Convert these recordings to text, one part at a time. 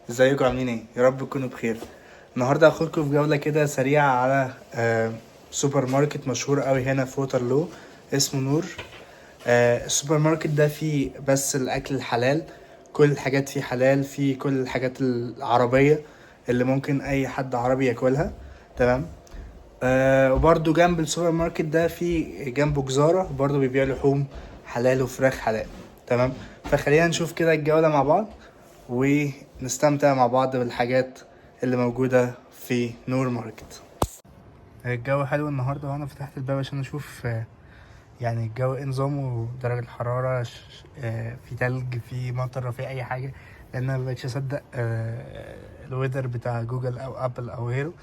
ازيكم عاملين ايه؟ يا رب تكونوا بخير. النهارده هاخدكم في جولة كده سريعة على سوبر ماركت مشهور قوي هنا في ووترلو، اسمه نور. السوبر ماركت ده فيه بس الاكل الحلال، كل الحاجات فيه حلال، فيه كل الحاجات العربية اللي ممكن اي حد عربي ياكلها. تمام. وبرضو جنب السوبر ماركت ده في جنبه جزارة برضو بيبيع لحوم حلال وفراخ حلال. تمام. فخلينا نشوف كده الجولة مع بعض ونستمتع مع بعض بالحاجات اللي موجودة في نور ماركت. الجو حلو النهاردة وانا فتحت الباب عشان اشوف يعني الجو ايه نظامه، درجة الحرارة في تلج، في مطر، في اي حاجة، لان انا مبقتش اصدق الويدر بتاع جوجل او ابل او غيره،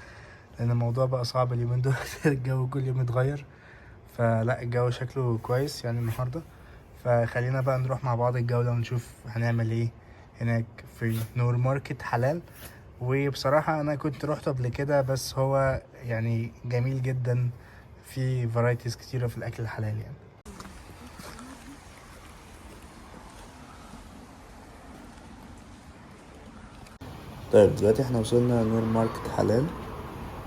لان الموضوع بقى صعب اليومين دول. الجو كل يوم اتغير، فلا الجو شكله كويس يعني النهارده. فخلينا بقى نروح مع بعض الجولة ونشوف هنعمل ايه هناك في نور ماركت حلال. وبصراحة انا كنت روحت قبل كده، بس هو يعني جميل جدا، في فرايتيز كتيرة في الاكل الحلال يعني. طيب دلوقتي احنا وصلنا نور ماركت حلال.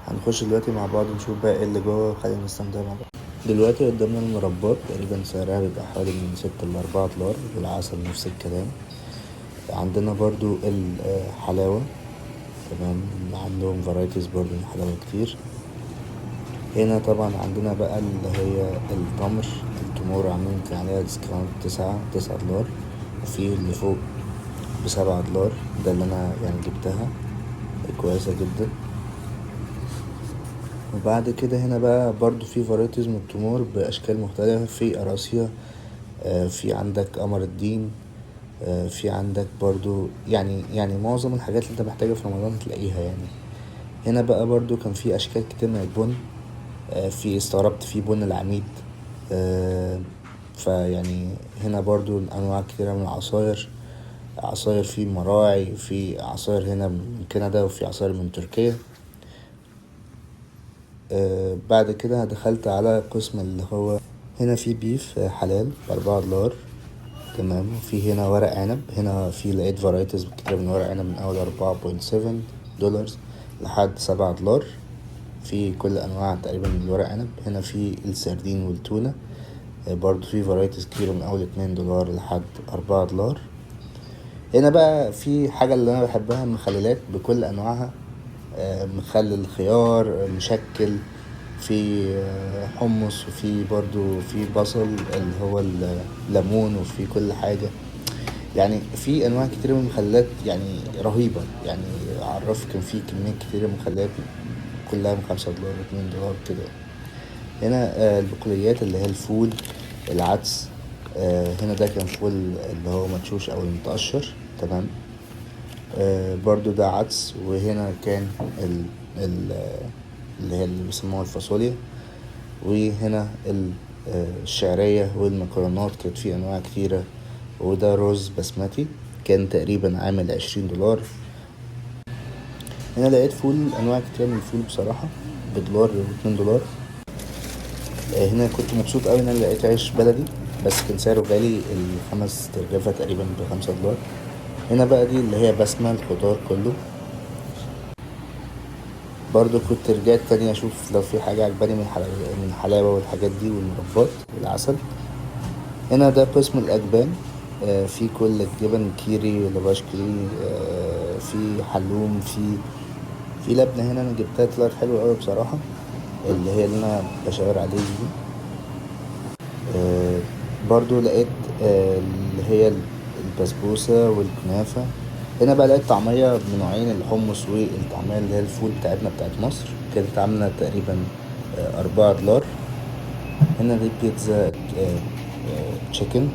هنخش دلوقتي مع بعض نشوف بقى ايه اللي جوه وخلينا نستمتع مع بعض. دلوقتي قدامنا المربات، تقريبا سعرها بيبقى حوالي من 6 ل4 دولار، والعسل نفس الكلام. عندنا برضو الحلاوة، تمام، عندهم فرايتيز برضو من الحلاوة كتير. هنا طبعا عندنا بقى اللي هي التمور عاملين عليها ديسكاونت 9 دولار، وفي اللي فوق ب7 دولار. ده اللي انا يعني جبتها، كويسة جدا. وبعد كده هنا بقى برضو في فرايتيز من التمور بأشكال مختلفة، في قراصية، في عندك قمر الدين، في عندك برضو يعني معظم الحاجات اللي انت محتاجها في رمضان هتلاقيها يعني. هنا بقى برضو كان في أشكال كتير من البن، في استغربت في بن العميد. فيعني هنا برضو أنواع كتيرة من العصاير، عصاير في مراعي، في عصاير هنا من كندا، وفي عصاير من تركيا. بعد كده دخلت على قسم اللي هو هنا في بيف حلال ب4 دولار، تمام. وفي هنا ورق عنب، هنا في لقيت فرايتيز كتير من ورق عنب، من أول 4.7 دولار لحد 7 دولار، في كل أنواع تقريبا من الورق عنب. هنا في السردين والتونة، برضو في فرايتيز كتير من أول 2 دولار لحد 4 دولار. هنا بقى في حاجة اللي أنا بحبها، المخللات بكل أنواعها، مخلل خيار مشكل، في حمص، وفي برضو في بصل اللي هو الليمون، وفي كل حاجة. يعني في انواع كتير من المخللات يعني رهيبة يعني. اعرف كان في كمية كتيرة من المخللات كلها من 5 دولار و2 دولار كده. هنا البقوليات اللي هي الفول، العدس. هنا ده كان فول اللي هو مدشوش او المتقشر، تمام. برضو ده عدس. وهنا كان ال اللي هي اللي بيسموها الفاصوليا. وهنا الشعرية والمكرونات، كانت في أنواع كتيرة. وده رز بسمتي، كان تقريبا عامل 20 دولار. هنا لقيت فول، أنواع كتيرة من الفول بصراحة، بدولار و2 دولار. هنا كنت مبسوط أوي إن أنا لقيت عيش بلدي، بس كان سعره غالي، ال5 ترغيفة تقريبا ب5 دولار. هنا بقى دي اللي هي بسمة الخضار كله. برضو كنت رجعت تاني اشوف لو في حاجة عجباني من الحلاوة والحاجات دي والمربات والعسل. هنا ده قسم الاجبان، في كل الجبن، كيري، لافاش كيري، في حلوم، في لبنة. هنا انا جبتها طلعت حلوة اوي بصراحة، اللي هي اللي انا بشاور عليه دي. آه، برضو لقيت اللي هي البسبوسة والكنافة. هنا بقى لقيت طعمية بنوعين، الحمص والطعمية اللي هي الفول بتاعتنا بتاعت مصر، كانت عاملة تقريبا 4 دولار. هنا دي بيتزا تشيكن،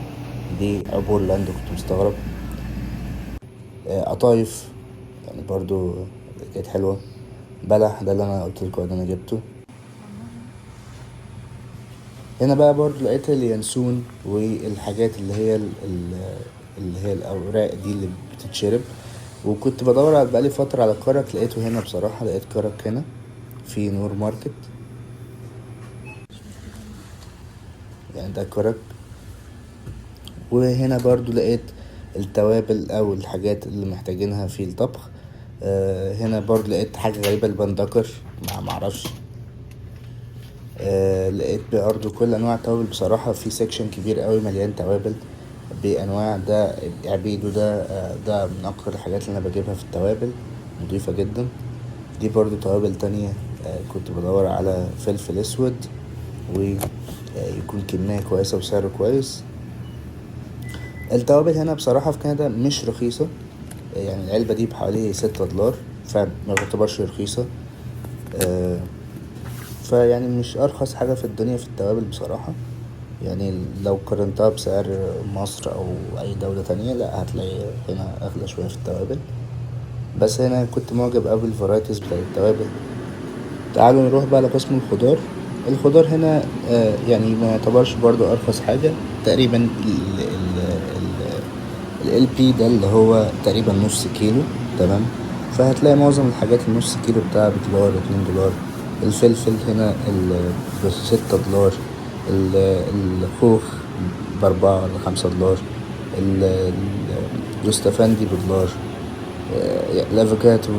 دي أورلاندو، كنت مستغرب. قطايف يعني برضو كانت حلوة. بلح، ده اللي أنا قلتلكوا ده أنا جبته. هنا بقى برضو لقيت اليانسون والحاجات اللي هي الأوراق دي اللي بتتشرب. وكنت بدور على بقالي فترة على كرك، لقيته هنا بصراحة، لقيت كرك هنا في نور ماركت، يعني ده كرك. وهنا برضو لقيت التوابل او الحاجات اللي محتاجينها في الطبخ. هنا برضه لقيت حاجة غريبة، البندكر، معرفش. لقيت برضه كل انواع التوابل بصراحة، في سيكشن كبير قوي مليان توابل بانواع. ده عبيدو، ده من اكتر الحاجات اللي انا بجيبها في التوابل، نضيفة جدا. دي برضو توابل تانية. كنت بدور على فلفل اسود ويكون كمية كويسة وسعره كويس. التوابل هنا بصراحة في كندا مش رخيصة، يعني العلبة دي بحوالي $6، فما تعتبرش رخيصة. فيعني مش ارخص حاجة في الدنيا في التوابل بصراحة. يعني لو قارنتها بسعر مصر او اي دولة تانية، لا هتلاقي هنا اغلى شوية في التوابل. بس هنا كنت معجب اوي بالفرايتيز بتاعت التوابل. تعالوا نروح بقى لقسم الخضار. الخضار هنا يعني ما يعتبرش برضو ارخص حاجة. تقريبا ال LP ده اللي هو تقريبا نص كيلو، تمام. فهتلاقي معظم الحاجات النص كيلو بتاعها $1 $2. الفلفل هنا $6. الخوخ $4 $5. اليوستفندي $1. الافوكاتو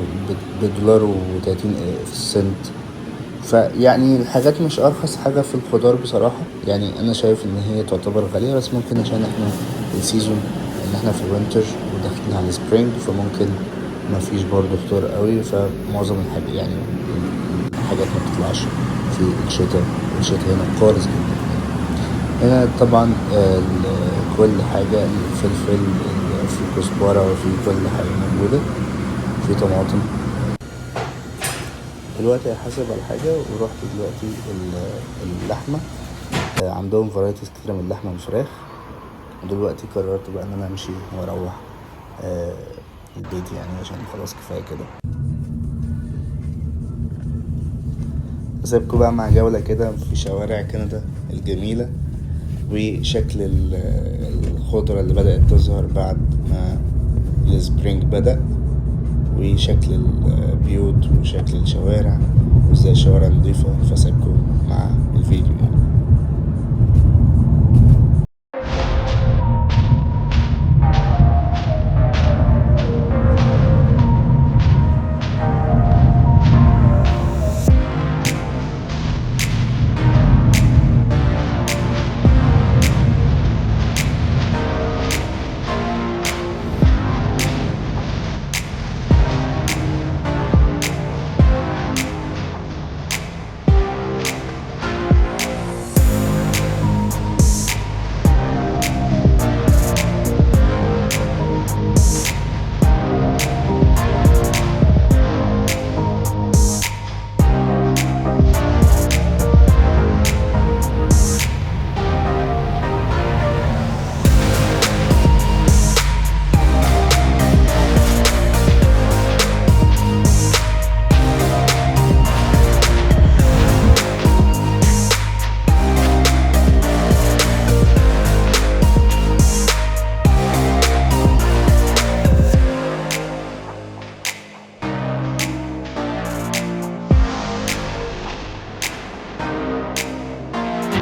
$1.30. فيعني الحاجات مش ارخص حاجة في الخضار بصراحة. يعني انا شايف ان هي تعتبر غالية، بس ممكن عشان احنا السيزون ان احنا في الوينتر وداخلين على السبرينج، فممكن مفيش برضه خضار قوي. فمعظم الحاجات يعني الحاجات ما بتطلعش في الشتاء. الشتاء هنا خالص جدا. هنا طبعا كل حاجة، الفلفل، في كزبرة، وفي كل حاجة موجودة، في طماطم. دلوقتي هحاسب على حاجة، ورحت دلوقتي اللحمة. عندهم فرايتيز كتيرة من اللحمة والفراخ. ودلوقتي قررت بقى ان انا امشي واروح البيت، يعني عشان خلاص كفاية كده. اسيبكم بقى مع جولة كده في شوارع كندا الجميلة، وشكل الخضرة اللي بدأت تظهر بعد ما السبرينج بدأ، وشكل البيوت وشكل الشوارع، وازاي الشوارع نضيفة. فاسيبكم مع الفيديو يعني.